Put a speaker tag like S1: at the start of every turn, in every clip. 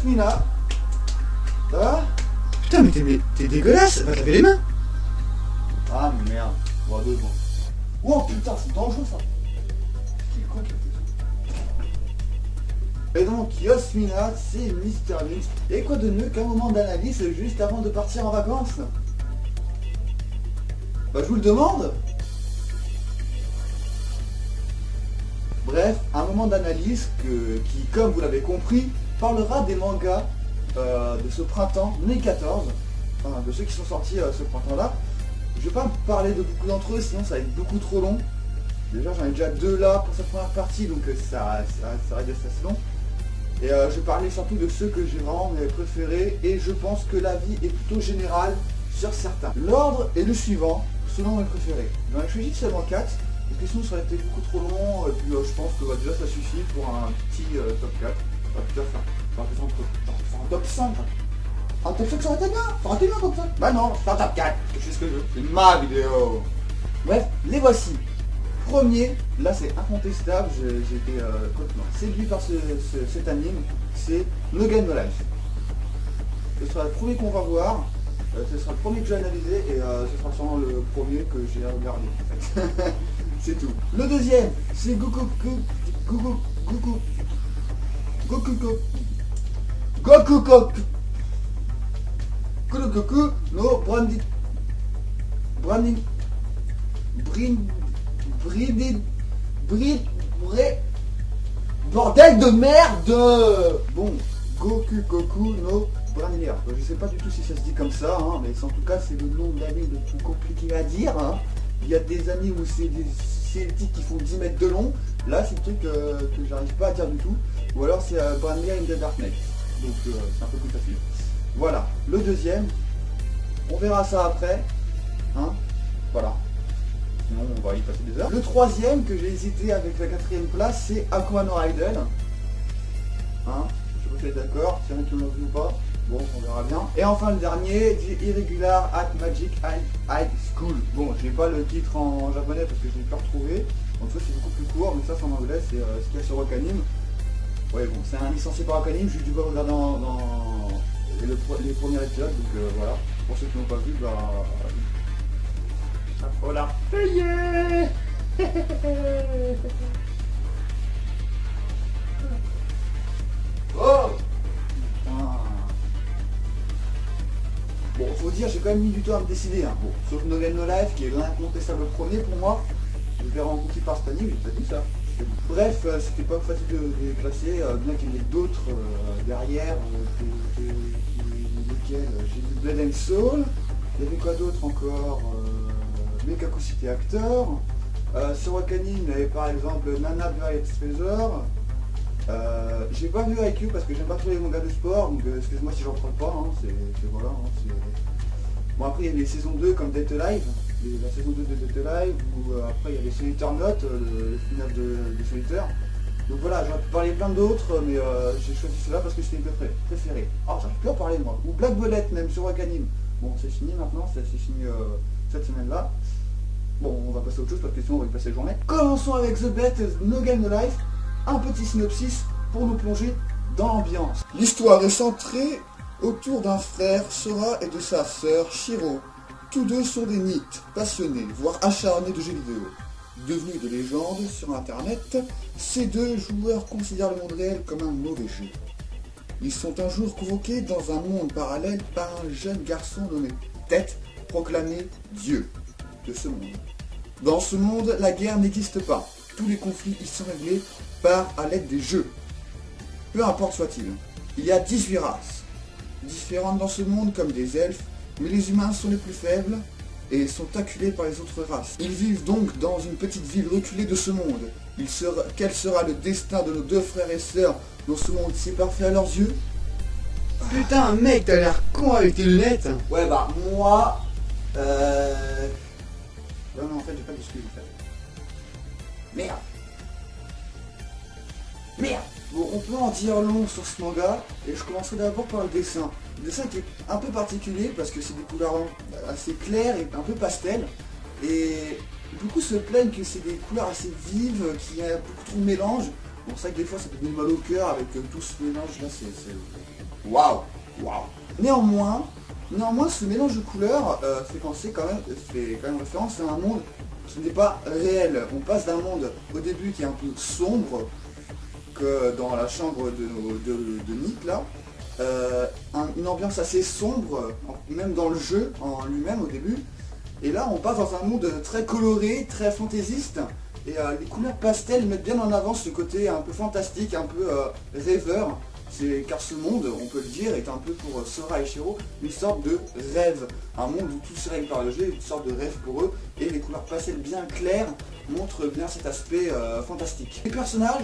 S1: Yasmina. Ça va? Putain, mais t'es dégueulasse. Va laver les mains. Ah merde. Bon, 2 secondes. Oh putain, c'est dangereux ça. C'est quoi qui a fait ça? Et donc, Yasmina, c'est Mister Mix. Et quoi de mieux qu'un moment d'analyse juste avant de partir en vacances? Bah, je vous le demande. Bref, un moment d'analyse qui, comme vous l'avez compris, parlera des mangas de ce printemps 2014, enfin, de ceux qui sont sortis ce printemps-là. Je vais pas parler de beaucoup d'entre eux, sinon ça va être beaucoup trop long. Déjà, j'en ai déjà 2 là pour cette première partie, donc ça risque d'être assez long. Et je vais parler surtout de ceux que j'ai vraiment mes préférés, et je pense que l'avis est plutôt général sur certains. L'ordre est le suivant, selon mes préférés. J'en ai choisi seulement 4. Parce que sinon ça aurait été beaucoup trop long, et puis je pense que déjà ça suffit pour un petit top 4. Enfin, putain, faire un top 5. Un top 5 ça aurait été bien, ça aurait été bien un top 5. Bah non, c'est un top 4, je fais ce que je veux, c'est ma vidéo. Bref, les voici. Premier, là c'est incontestable, j'ai été complètement séduit par cet anime, c'est No Game No Life. Ce sera le premier qu'on va voir. Ce sera le premier que j'ai analysé et ce sera sûrement le premier que j'ai regardé en fait. C'est tout. Le deuxième, c'est Goku no bordel de merde. Bon, Goku no Brandelier. Je sais pas du tout si ça se dit comme ça, hein, mais en tout cas c'est le nom de l'anime le plus compliqué à dire. Hein. Il y a des animes où c'est des titres qui font 10 mètres de long. Là c'est le truc que j'arrive pas à dire du tout. Ou alors c'est Brandelier in the Dark Knight. Donc c'est un peu plus facile. Voilà. Le deuxième, on verra ça après. Hein. Voilà. Sinon on va y passer des heures. Le troisième que j'ai hésité avec la 4ème place, c'est Aqua no Idol. Hein. Je sais pas si vous êtes d'accord, si y en a qui l'ont vu ou pas. Bon, on verra bien. Et enfin le dernier, The Irregular at Magic High School. Bon, j'ai pas le titre en japonais parce que je l'ai pas retrouvé. Donc ça c'est beaucoup plus court, mais ça c'est en anglais, c'est ce qu'il y a sur Wakanim. Ouais bon, c'est un licencié par Wakanim, j'ai dû pas regarder dans les premiers épisodes, donc voilà. Pour ceux qui n'ont pas vu, bah... ça faut la payer. Oh bon, faut dire, j'ai quand même mis du temps à me décider. Hein. Bon, sauf No Game No Life, qui est l'incontestable premier pour moi. Je l'ai rencontré par cette anime, j'ai pas dit ça. Bref, c'était pas facile de les classer, bien qu'il y en ait d'autres derrière, lesquels j'ai vu Blood and Soul. Il y avait quoi d'autre encore Mekaku City Actor. Sur Wakanim, il y avait par exemple Nana Violet Treasure. J'ai pas vu IQ parce que j'aime pas trop les mangas de sport, donc excuse-moi si j'en parle pas, hein, c'est voilà. Hein, bon après il y a les saisons 2 comme Dead Alive, la saison 2 de Dead Alive, ou après il y a les Solitaire Note, le final de Solitaire. Donc voilà, j'aurais pu parler plein d'autres, mais j'ai choisi cela parce que c'était mes préférés. Ah, j'aurais pu en parler moi. Ou Black Bullet même sur Wakanim. Bon c'est fini maintenant, c'est fini cette semaine-là. Bon, on va passer à autre chose parce que sinon on va y passer la journée. Commençons avec The Bet No Game No Life. Un petit synopsis pour nous plonger dans l'ambiance. L'histoire est centrée autour d'un frère, Sora, et de sa sœur, Shiro. Tous deux sont des NEET, passionnés, voire acharnés de jeux vidéo. Devenus des légendes sur Internet, ces deux joueurs considèrent le monde réel comme un mauvais jeu. Ils sont un jour convoqués dans un monde parallèle par un jeune garçon nommé Tête, proclamé Dieu de ce monde. Dans ce monde, la guerre n'existe pas. Tous les conflits y sont réglés à l'aide des jeux. Peu importe soit-il. Il y a 18 races, différentes dans ce monde comme des elfes, mais les humains sont les plus faibles et sont acculés par les autres races. Ils vivent donc dans une petite ville reculée de ce monde. Quel sera le destin de nos deux frères et sœurs dans ce monde si parfait à leurs yeux?
S2: Putain mec, t'as l'air con avec tes lunettes.
S1: Ouais bah moi... Non en fait j'ai pas d'excuse en fait. Merde. Merde. Bon, on peut en dire long sur ce manga, et je commencerai d'abord par le dessin. Le dessin qui est un peu particulier, parce que c'est des couleurs assez claires et un peu pastel, et beaucoup se plaignent que c'est des couleurs assez vives, qu'il y a beaucoup trop de mélange. Bon, c'est vrai que des fois ça peut donner mal au cœur avec tout ce mélange là, Waouh, waouh. Néanmoins, ce mélange de couleurs fait quand même référence à un monde qui n'est pas réel. On passe d'un monde au début qui est un peu sombre, que dans la chambre de Nick là, une ambiance assez sombre, même dans le jeu en lui-même au début. Et là on passe dans un monde très coloré, très fantaisiste, et les couleurs pastel mettent bien en avant ce côté un peu fantastique, un peu rêveur. Car ce monde, on peut le dire, est un peu pour Sora et Shiro une sorte de rêve. Un monde où tout se règle par le jeu, une sorte de rêve pour eux, et les couleurs pastel bien claires montrent bien cet aspect fantastique. Les personnages,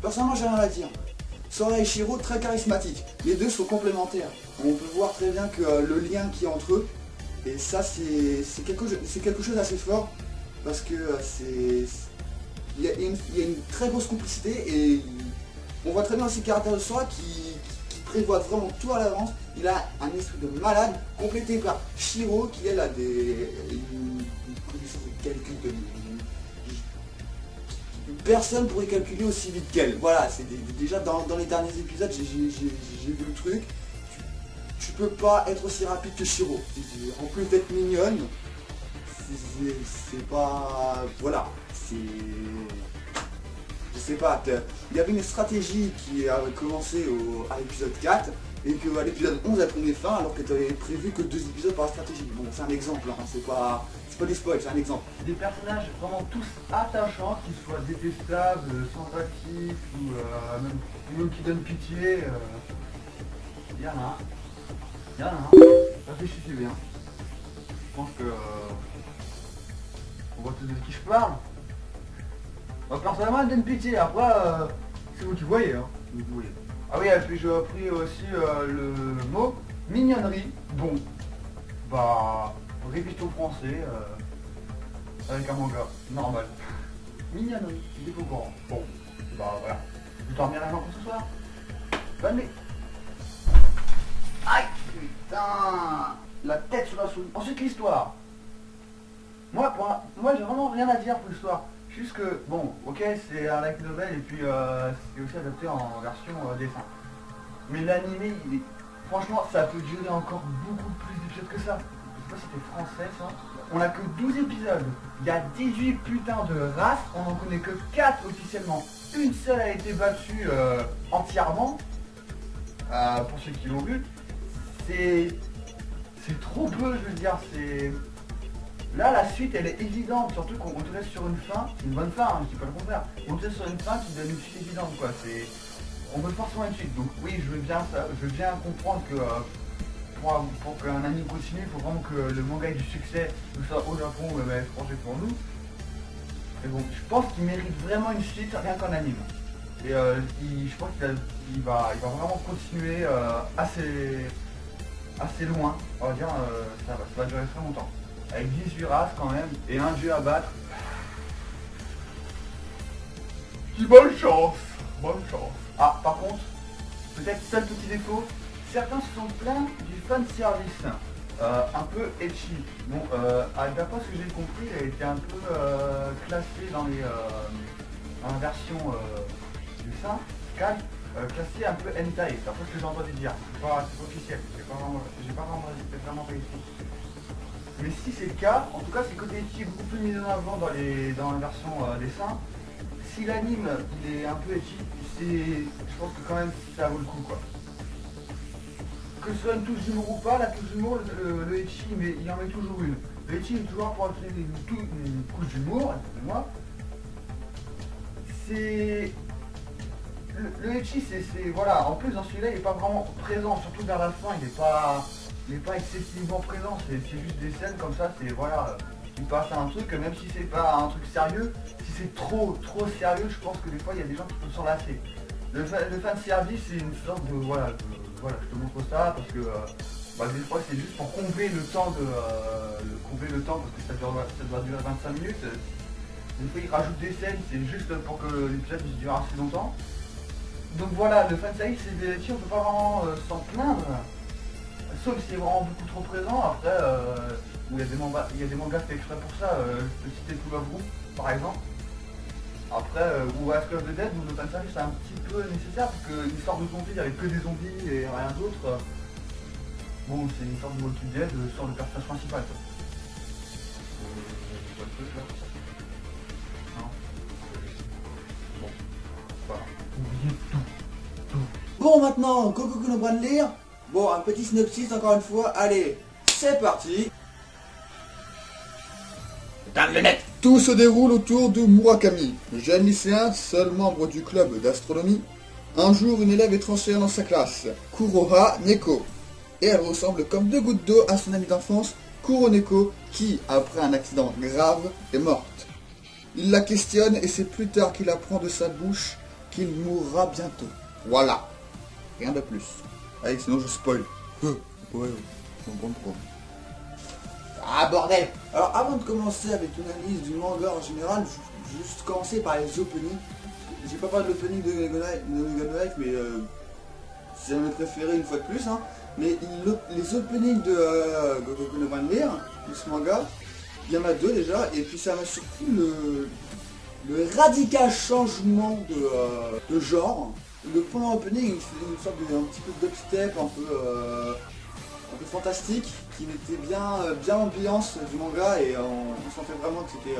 S1: personnellement j'ai rien à dire. Sora et Shiro très charismatiques, les deux sont complémentaires. On peut voir très bien que le lien qui est entre eux, et ça c'est quelque chose d'assez fort, parce que il y a une très grosse complicité, et on voit très bien aussi le caractère de Sora qui prévoit vraiment tout à l'avance. Il a un esprit de malade, complété par Shiro qui elle a une connaissance de calcul de... Personne pourrait calculer aussi vite qu'elle. Voilà, c'est déjà dans les derniers épisodes, j'ai vu le truc. Tu peux pas être aussi rapide que Shiro. En plus d'être mignonne, c'est pas... Voilà, c'est... Je sais pas, il y avait une stratégie qui avait commencé à l'épisode 4 et qu'à l'épisode 11 elle prenait fin alors que tu avais prévu que 2 épisodes par stratégie. Bon, c'est un exemple, hein, c'est pas des spoils, c'est un exemple.
S3: Des personnages vraiment tous attachants, qu'ils soient détestables, sympathiques ou même qui donnent pitié. Il y en a. Réfléchissez bien. Je pense que... on voit tous de qui je parle. Moi personnellement elle donne pitié, après c'est vous qui voyez, hein. Vous voyez. Ah oui, et puis j'ai appris aussi le mot mignonnerie. Bon, bah révision français avec un manga normal. Mignonnerie, il est au courant. Bon, bah voilà. Je dormir la jambe pour ce soir. Bonne nuit. Aïe putain, la tête sur la souris. Ensuite l'histoire. Moi j'ai vraiment rien à dire pour l'histoire. Juste que, bon, ok, c'est un light novel et puis c'est aussi adapté en version dessin. Mais l'animé, franchement, ça peut durer encore beaucoup plus d'épisodes que ça. Je sais pas si c'était français, ça. On a que 12 épisodes. Il y a 18 putains de races, on n'en connaît que 4 officiellement. Une seule a été battue entièrement, pour ceux qui l'ont vu. C'est trop peu, je veux dire, c'est... Là, la suite, elle est évidente, surtout qu'on te laisse sur une fin, une bonne fin, hein, je dis pas le contraire, on te laisse sur une fin qui donne une suite évidente, quoi. On veut forcément une suite, donc oui, je veux bien comprendre que pour qu'un anime continue, il faut vraiment que le manga ait du succès, que ce soit au Japon ou même à l'étranger pour nous. Mais bon, je pense qu'il mérite vraiment une suite, rien qu'en anime. Et je pense qu'il va vraiment continuer assez loin, on va dire, ça va durer très longtemps. Avec 18 races quand même, et un dieu à battre. Bonne chance. Ah, par contre, peut-être seul petit défaut, certains se sont plaints du fan service, un peu etchi. Bon, d'après ce que j'ai compris, il a été un peu classé dans la version du sein, classé un peu hentai, c'est après ce que j'ai entendu dire. C'est pas officiel, j'ai pas vraiment réussi. Mais si c'est le cas, en tout cas c'est le côté etchi beaucoup plus mis en avant dans la version dessin. Si l'anime il est un peu etchi, je pense que quand même ça vaut le coup quoi. Que ce soit une touche d'humour ou pas, la touche d'humour, le etchi il en met toujours une. Le etchi est toujours pour ajouter une couche d'humour, excusez-moi. Le etchi c'est voilà, en plus dans celui-là il n'est pas vraiment présent, surtout vers la fin, il n'est pas excessivement présent, c'est juste des scènes comme ça, c'est voilà, il passe à un truc, même si c'est pas un truc sérieux, si c'est trop sérieux, je pense que des fois il y a des gens qui peuvent s'en lasser. Le fan service c'est une sorte de voilà, je te montre ça parce que des fois c'est juste pour combler le temps parce que ça doit durer 25 minutes. Des fois ils rajoutent des scènes, c'est juste pour que l'épisode dure assez longtemps. Donc voilà, le fan service c'est des on peut pas vraiment s'en plaindre. Sauf si c'est vraiment beaucoup trop présent, après il y a des mangas faits exprès pour ça, je peux citer Full of Group par exemple. Après, ou Ask of the Dead ou le fanservice c'est un petit peu nécessaire parce que l'histoire de zombies avec que des zombies et rien d'autre. Bon, c'est une sorte de Walking Dead sur le personnage principal. Quoi. Je vois le truc là. Non. Bon, voilà. Oubliez tout.
S2: Bon, maintenant, Coco qu'on va de lire. Bon, un petit synopsis encore une fois. Allez, c'est parti.
S1: Tout se déroule autour de Murakami, jeune lycéen, seul membre du club d'astronomie. Un jour, une élève est transférée dans sa classe, Kuroha Neko. Et elle ressemble comme deux gouttes d'eau à son amie d'enfance, Kuroneko, qui, après un accident grave, est morte. Il la questionne et c'est plus tard qu'il apprend de sa bouche qu'il mourra bientôt. Voilà. Rien de plus. Allez, sinon je spoil. Ouais, je comprends pourquoi.
S2: Ah bordel. Alors avant de commencer avec une analyse du manga en général, je vais juste commencer par les openings. J'ai pas parlé de l'opening de Gun Life, mais c'est un de mes préférés une fois de plus. Hein. Mais les openings de Goku no Banner, de ce manga, il y en a deux déjà, et puis ça m'a surpris le radical changement de genre. Le premier opening, il fait une sorte de un petit peu de dubstep, un peu fantastique, qui mettait bien l'ambiance du manga et on sentait vraiment que c'était...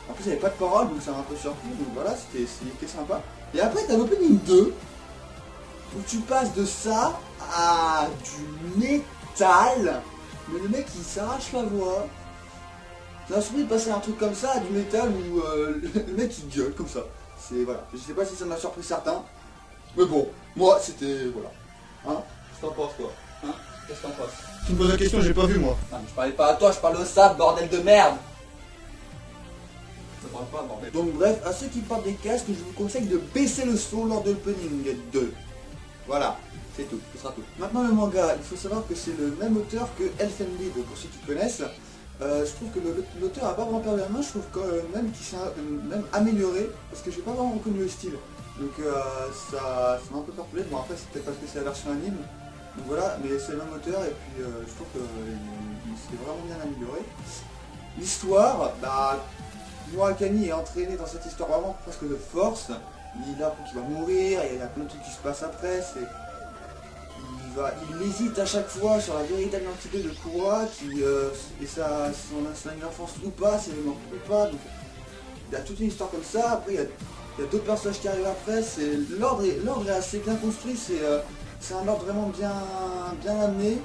S2: En plus il n'y avait pas de parole donc ça m'a un peu surpris, donc voilà, c'était sympa. Et après t'as l'opening 2, où tu passes de ça à du métal, mais le mec il s'arrache la voix. Ça m'a surpris de passer un truc comme ça à du métal où le mec il gueule comme ça. C'est voilà, je sais pas si ça m'a surpris certains, mais bon, moi c'était... voilà. Hein? Qu'est-ce que t'en penses toi? Hein? Qu'est-ce que t'en penses?
S1: Tu me poses la question, j'ai pas vu moi.
S2: Non, mais je parlais pas à toi, je parle au sable, bordel de merde. Ça parle pas, bordel. Donc bref, à ceux qui portent des casques, je vous conseille de baisser le son lors de l'opening 2. Voilà, c'est tout, ce sera tout. Maintenant le manga, il faut savoir que c'est le même auteur que Elfen Lied, pour ceux qui connaissent. Je trouve que l'auteur a pas vraiment perdu la main, je trouve quand même qu'il s'est même amélioré, parce que j'ai pas vraiment reconnu le style. Donc ça m'a un peu perturbé, bon après c'est peut-être parce que c'est la version anime. Donc voilà, mais c'est le même auteur et puis je trouve qu'il s'est vraiment bien amélioré. L'histoire, bah, Murakami est entraîné dans cette histoire vraiment presque de force. Il apprend qu'il va mourir, il y a plein de trucs qui se passent après. Il hésite à chaque fois sur la véritable identité de Kuroha, et son enfance ou pas, si elle est morte ou pas. Donc, il y a toute une histoire comme ça. Après, il y a d'autres personnages qui arrivent après. L'ordre est assez bien construit. C'est un ordre vraiment bien amené,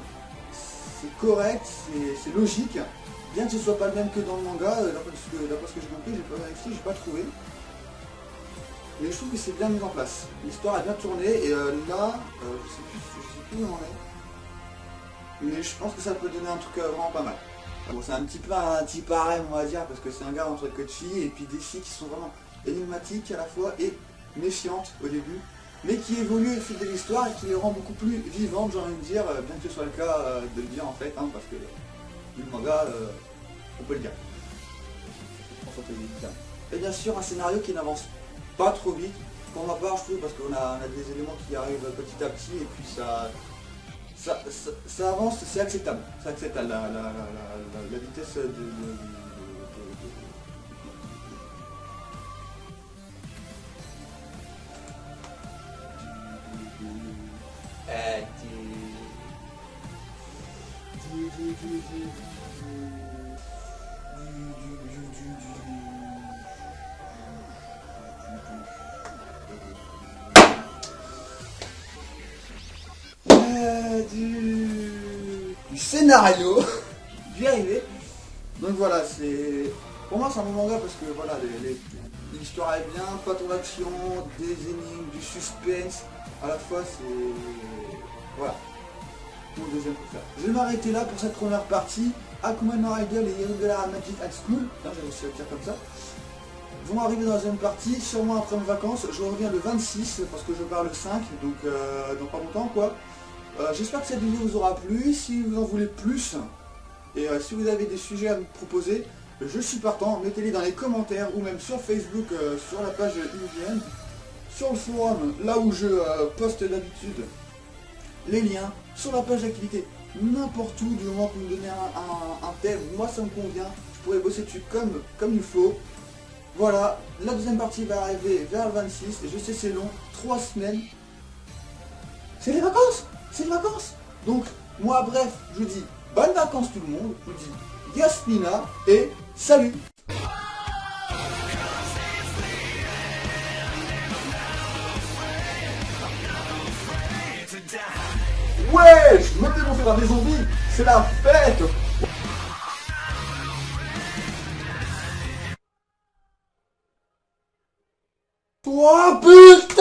S2: c'est correct, c'est logique, bien que ce soit pas le même que dans le manga, d'après ce que j'ai compris, j'ai pas trouvé. Mais je trouve que c'est bien mis en place. L'histoire est bien tournée et là, je sais plus où on est. Mais je pense que ça peut donner un truc vraiment pas mal. Bon, c'est un petit peu un type harem on va dire, parce que c'est un gars entre Kochi et puis des filles qui sont vraiment énigmatiques à la fois et méfiantes au début. Mais qui évolue au fil de l'histoire et qui les rend beaucoup plus vivantes, j'ai envie de dire, bien que ce soit le cas de le dire en fait, hein, parce que le manga, on peut le dire. Et bien sûr un scénario qui n'avance pas trop vite, pour ma part je trouve, parce qu'on a des éléments qui arrivent petit à petit et puis ça avance, c'est acceptable. C'est acceptable la vitesse de du scénario. J'y ai arrivé. Donc voilà, c'est... Pour moi c'est un bon manga parce que voilà, l'histoire est bien, pas trop d'action, des énigmes, du suspense. À la fois c'est... Voilà. Mon deuxième préféré. Je vais m'arrêter là pour cette première partie. Akuma no Idol et Irregular Magic at School, j'ai réussi à le dire comme ça, vont arriver dans la deuxième partie, sûrement après mes vacances. Je reviens le 26 parce que je pars le 5, donc dans pas longtemps quoi. J'espère que cette vidéo vous aura plu. Si vous en voulez plus, et si vous avez des sujets à me proposer, je suis partant. Mettez-les dans les commentaires ou même sur Facebook, sur la page IGN, sur le forum, là où je poste d'habitude les liens, sur la page d'activité, n'importe où, du moment que vous me donnez un thème, moi ça me convient, je pourrais bosser dessus comme il faut. Voilà, la deuxième partie va arriver vers le 26, et je sais c'est long, 3 semaines. C'est les vacances. C'est les vacances. Donc, moi bref, je vous dis bonnes vacances tout le monde, je vous dis Yasmina, et salut.
S1: Ouais, je me démonte par des zombies, c'est la fête.
S2: Oh putain!